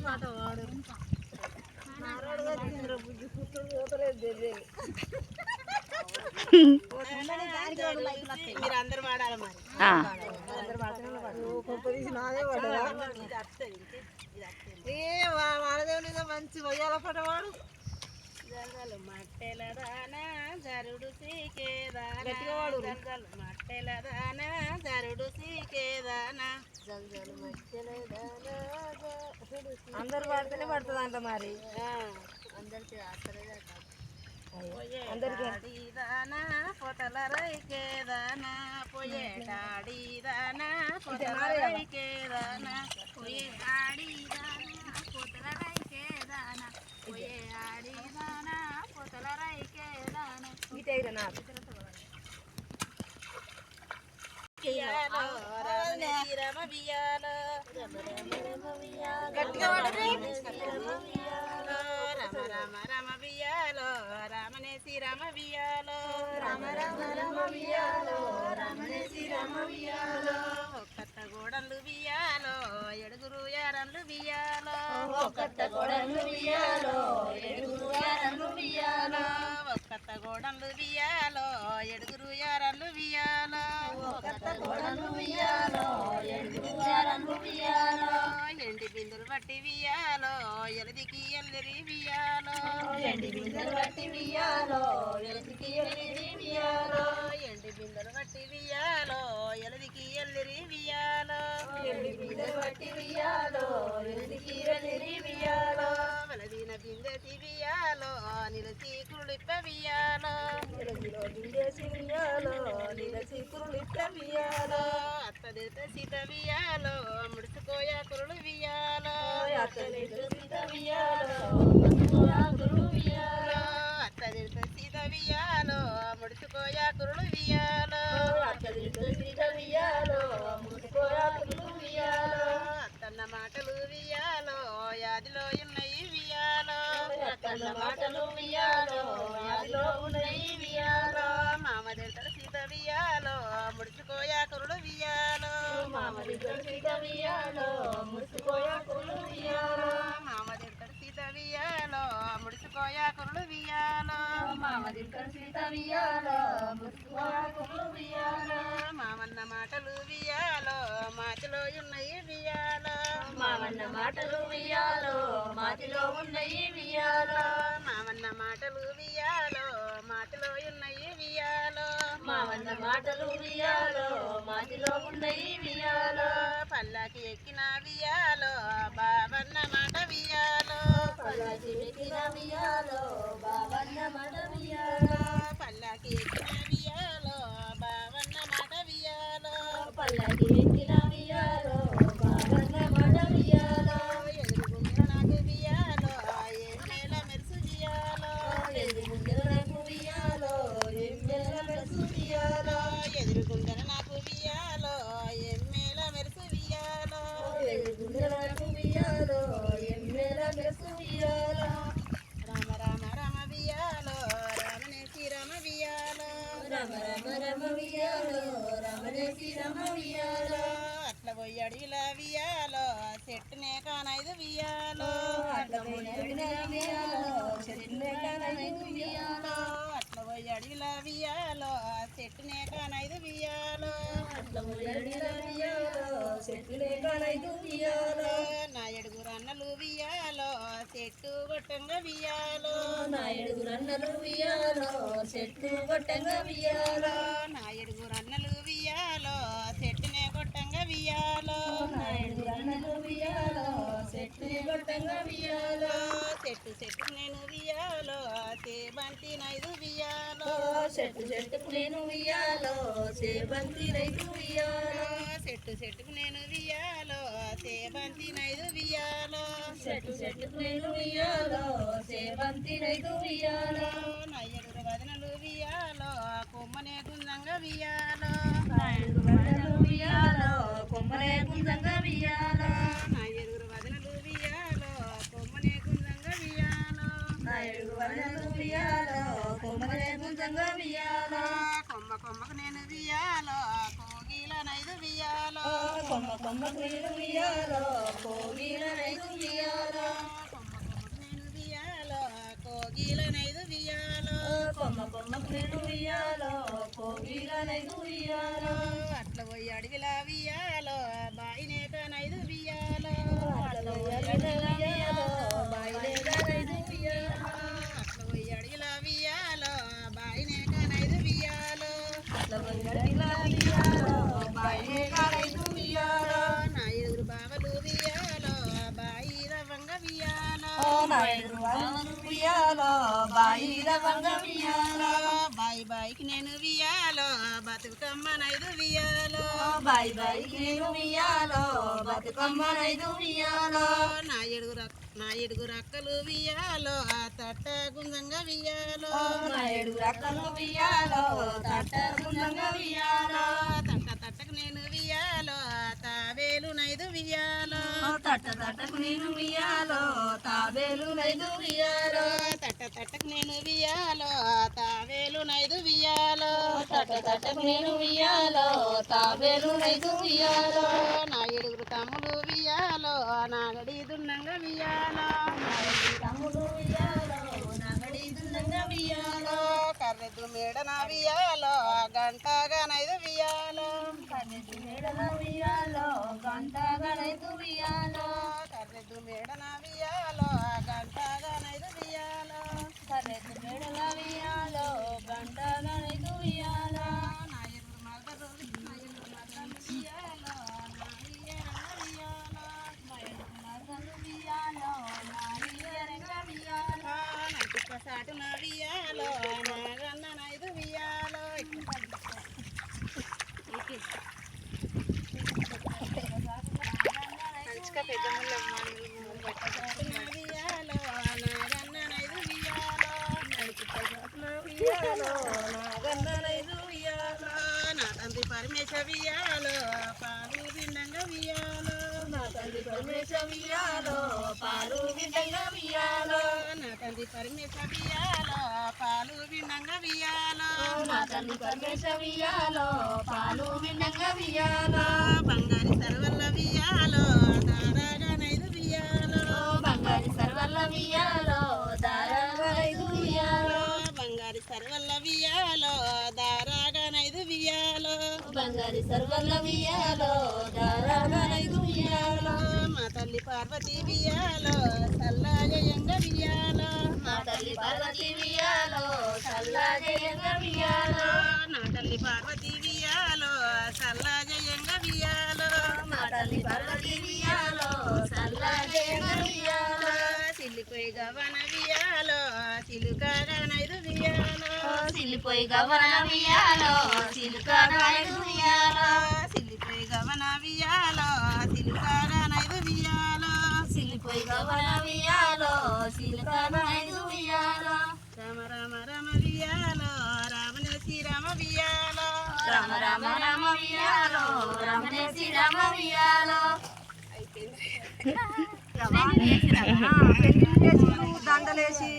పాట వాడు బుద్ధి కూర్చొని పోతలేదు మీరు అందరు వాడాలి మరి నాదే వాడదేవునిగా మంచి వయ్యాల పాట వాడు మట్టెల దానా జరుడు సీకేదానా మట్టెల దానా జరుడు సీకేదానా అందరు పడితేనే పడుతుంది అంట మరి అందరికి అందరికీదానా పొతల రైకేదానా పోయే డాడీదానా పొతల రైకేదానా పోయే ఆడిదానా పొతల రైకేదానా పోయే ఆడిదానా పొతల రైకేదానా ఇటేనా గట్టిగా రామ రామ రామ బియ్యాలో రామనేసి రామ బియ్యాలో రామ రామ రామ బియ్యాలో రామనేసి రామ బియ్యాలో ఒక్కత్త గోడలు బియ్యాలో ఎడుగురు యారన్లు బియ్యాలో ఒక్కత్త గోడలు బియ్యాలో ఎడుగురు యారన్లు బియ్యాలో ఒక్కత్త గోడలు బియ్యాలో ఎడుగురు యారన్లు బియ్యాలో ఒక్కత్త గోడలు బియ్యాలో ఎడుగురు యారన్లు బియ్యాలో ఎండి బిందులు బట్టి బియ్యాలో ఎలదికి ఎల్లిరి బియ్యాలో ఎండి బిందెలు బట్టి బియ్యాలో ఎలదికి ఎల్లిరి బియ్యాలో ఎండి బిందెలు బట్టి బియ్యాలో ఎలదికి ఎల్లిరి బియ్యాలో ఎండి బిందెలు బట్టి బియ్యాలో ఎలదికి ఎల్లిరి బియ్యాలో వెలదిన బిందెసి బియ్యాలో నిలచి కురులిప్ప బియ్యాలో ఎలదిలో బిందెసి బియ్యాలో నిలచి కురులిప్ప బియ్యాలో అత్తదిత సీత బియ్యాలో ముడుచుకోయ కురులు బియ్యాలో అత్తదిత సీత బియ్యాలో అత్తదిత సీత బియ్యాలో ముడుచుకోయ కురులు బియ్యాలో అత్తదిత సీత బియ్యాలో ముడుచుకోయ కురులు బియ్యాలో అత్తన్న మాటలు బియ్యాలో యాదిలో ఉన్నాయి బియ్యాలో అత్తన్న మాటలు బియ్యాలో యాదిలో ఉన్నాయి బియ్యాలో మామదిత సీత బియ్యాలో ముడుచుకోయ కురులు బియ్యాలో మామదిత సీత బియ్యాలో ముడుచుకోయ కురులు బియ్యాలో మామదిత సీత బియ్యాలో ముడుచుకోయ కురులు బియ్యాలో మామదిత సీత బియ్యాలో ముడుచుకోయ కురులు బియ్యాలో మామన్న మాటలు బియ్యాలో మాటలో ఉన్నాయి బియ్యాలో మామన్న మాటలు బియ్యాలో మాటలో ఉన్నాయి బియ్యాలో మామన్న మాటలు బియ్యాలో మాటలో ఉన్నాయి బియ్యాలో మామన్న మాటలు బియ్యాలో మాటలో ఉన్నాయి బియ్యాలో పల్లాకి ఎక్కిన బియ్యాలో బాబన్న మాట బియ్యాలో పల్లాకి ఎక్కిన బియ్యాలో బాబన్న మాట బియ్యాలో పల్లాకి ఎక్కిన బియ్యాలో బాబన్న మాట బియ్యాలో పల్లాకి ఎక్కిన బియ్యాలో బాబన్న మాట బియ్యాలో ఎదురుగుండె నాకు బియ్యాలో ఏం నేల మెరుసు బియ్యాలో ఎదురుగుండె నాకు బియ్యాలో ఏం నేల మెరుసు బియ్యాలో ఎదురుగుండె నాకు బియ్యాలో ఏం మేల మెరుసు బియ్యాలో ఎదురుగుండె నాకు బియ్యాలో ఏం మేల మెరుసు బియ్యాలో రామ రామ రామ బియ్యాలో రామనేసి రామ బియ్యాలో రామ రామ రామ బియ్యాలో రామనేసి రామ బియ్యాలో అట్ల పోయి అడవిలా బియ్యాలో చెట్టునే కానైదు బియ్యాలో అట్ల పోయి అడవిలా బియ్యాలో చెట్టునే కానైదు బియ్యాలో అట్ల పోయి అడవిలా బియ్యాలో చెట్టునే కానైదు బియ్యాలో అట్ల పోయి అడవిలా బియ్యాలో చెట్టునే కానైదు బియ్యాలో నా ఎడుగురు అన్నలు బియ్యాలో చెట్టు గొట్టంగా బియ్యాలో నా ఎడుగురు అన్నలు బియ్యాలో చెట్టు గొట్టంగా బియ్యాలో నా ఎడుగురు అన్నలు బియ్యాలో చెట్టునే గొట్టంగా బియ్యాలో నా ఎడుగురు అన్నలు బియ్యాలో చెట్టునే గొట్టంగా బియ్యాలో చెట్టు చెట్టు నేను బియ్యాలో చేబంతి నైదు బియ్యాలో చెట్టు చెట్టుకు నేను బియ్యాలో చేబంతి నైదు బియ్యాలో చెట్టు చెట్టుకు నేను బియ్యాలో చేబంతి నైదు బియ్యాలో చెట్టు చెట్టుకు నేను బియ్యాలో చేబంతి నైదు బియ్యాలో నా ఎదురు వదనలు బియ్యాలో కొమ్మనే గుందంగా బియ్యాలో నా ఎదురు వదనలు బియ్యాలో కొమ్మనే గుందంగా బియ్యాలో నా ఎదురు వదనలు బియ్యాలో కొమ్మనే గుందంగా బియ్యాలో నా ఎదురు వదనలు బియ్యాలో కొమ్మనే గుందంగా బియ్యాలో కొమ్మ కొమ్మకు నేను బియ్యాలో కోగిల నైదు బియ్యాలో కొమ్మ కొమ్మకు నేను బియ్యాలో కోగిల నైదు బియ్యాలో కనైదు ఉయ్యాలో అట్ల పోయి అడవిలా వియాలో బాయినే కనైదు వియాలో అట్ల పోయి అడవిలా వియాలో బాయినే కనైదు ఉయ్యాలో అట్ల పోయి అడవిలా వియాలో బాయినే కనైదు వియాలో అట్ల పోయి అడవిలా వియాలో బాయినే కనైదు ఉయ్యాలో నా ఎదురు బావలు వియాలో బాయి రవంగ వియాలో నా ఎదురు బావలు వియాలో బాయి రవంగ వియాలో బాయి బాయికి నేను వియాలో బతుకమ్మనైదు వియాలో బాయి బాయికి నేను వియాలో బతుకమ్మనైదు వియాలో నా ఏడుగురు అక్కలు వియాలో ఆ తట్ట గుంజంగా వియాలో నా ఏడుగురు అక్కలు వియాలో తట్ట గుంజంగా వియాలో తట్ట తట్టకు నేను వియాలో తావేలు నైదు వియాలో తట్ట తట్టకు నేను వియాలో తాబేలు నైదు వియాలో తట్ట తట్టకు నేను వియాలో తావేలు నైదు వియాలో తట్ట తట్టకు నేను వియాలో తాబేలు నైదు వియాలో నా ఏడుగురు తమ్ములు వియాలో నాగడి దున్నంగా వియాలో తమ్ముడు వియాలో నగడి దున్నంగా వియాలో కర్రెద్దు మేడన వియాలో గంటగా నైదు వియాలో కన్నెద్దు మేడల వియాలో గంటగా నైదు వియాలో కర్రెద్దు మేడన వియాలో గంటగా నైదు వియాలో కన్నెద్దు మేడల వియాలో గంటగా నైదు వియాలో నా ఎదురు మగరు వియాలో నా ఇయ్యరంగ వియాలో మగలు వియాలో నారియరంగ వియాలో నటిప్ప సాటున వియాలో నాగన్న నైదు వియాలో మంచిగా పెద్ద ముళ్ళు వియాలో నాగన్న నైదు వియాలో వియాలో నాగన్న నైదు వియాలో నా తండ్రి పరమేశ వియాలో పాలు భిన్నంగా వియాలో నా తండ్రి పరమేశ వియాలో పాలు విధంగా వియాలో నా తండ్రి పరమేశ వియాలో పాలు భిన్నంగా వియాలో నా తండ్రి పరమేశ వియాలో పాలు విధంగా వియాలో బంగారి సర్వల్ల వియాలో దారాగా నైదు వియాలో బంగారి సర్వల్ల వియాలో దారాగా నైదు వియాలో బంగారి సర్వల్ల వియాలో దారాగా నైదు వియాలో బంగారి సర్వల్ల వియాలో దారాగా నైదు వియాలో మా తల్లి పార్వతి వియాలో సల్లాజయంగ వియాలో మా తల్లి పార్వతి వియాలో సల్లాజయంగా వియాలో నా తల్లి పార్వతి వియాలో సల్లాజయంగ వియాలో మా తల్లి పార్వతి వియాలో సల్లాజయంగా వియాలో సిల్లిపోయి గవన వియాలో సిలుకాగా నైదు వియాలో సిల్లిపోయి గవన వియాలో సిలుకాన నైదు వియాలో సిల్లిపోయి గవన వియాలో సిలుకాగా నైదు వియాలో సిల్లిపోయి గవన వియాలో సిలుకాన నైదు వియాలో రామ రామ రామ వియాలో రామనే శ్రీరామ వియాలో రామ రామ రామ వియాలో రమణే శ్రీరామ వియాలో దండలేసి